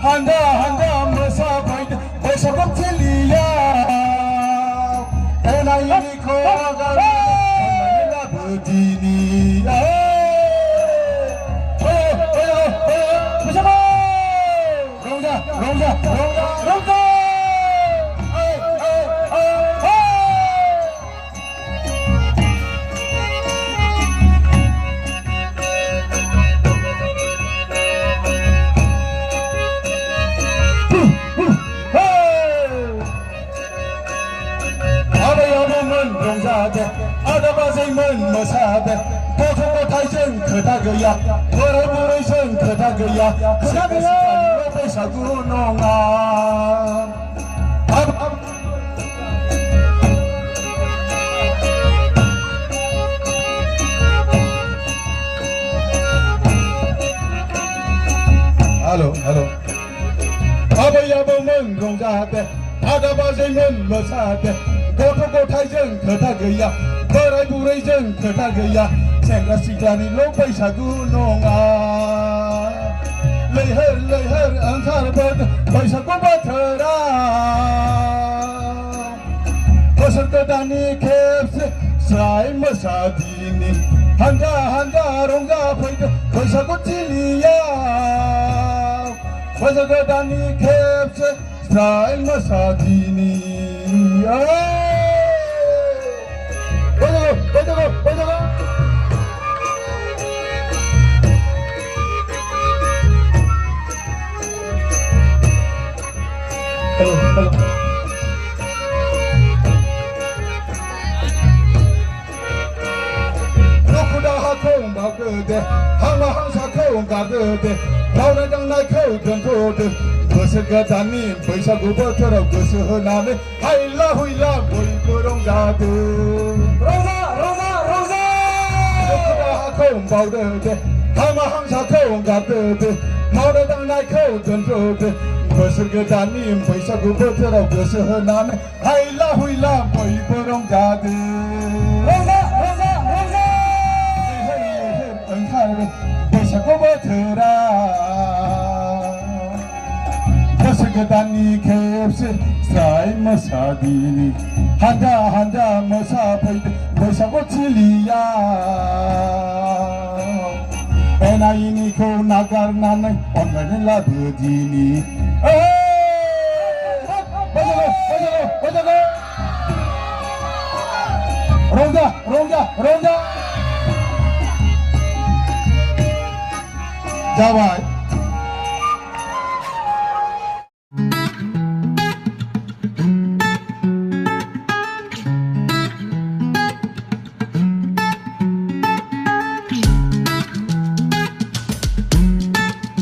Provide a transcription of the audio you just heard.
Handa masa fight besagam chiliya ena yini ko agar la budini besagam ronga Masada, Toto Taijan, Katagaya, Collaboration, Katagaya, Sagunonga. Hello. Abayabaman, Rongade, Adabazaman, Masada, Toto Taijan, Katagaya. Berai burai jeng ketagaya, sengra sigani lopai sagunonga. Leher angkar bed, baisaku batera. Peserta dani kepse, sai masadini. Handa rongga paida, baisaku cilia. Peserta dani kepse, sai masadini. Hello. Lokuda hakong bagede, hama hangsa kong gagede, launa dang nai kau jentode, kesegatan ni Baisagu berterau kesehename, haila huila boy kurong jade. Rosa. Lokuda hakong bagede, hama hangsa kong gagede, launa dang nai kau jentode. Kesegatan ni Baisagu berterau kesehename, haila huila boy kurong jade. Rosa. Baisagu berterau kesegetani kepse sai masadini handa masa paida Baisagu cilia ena ini ko nagar nanai ongan la budini Baisagu Rongga Jawab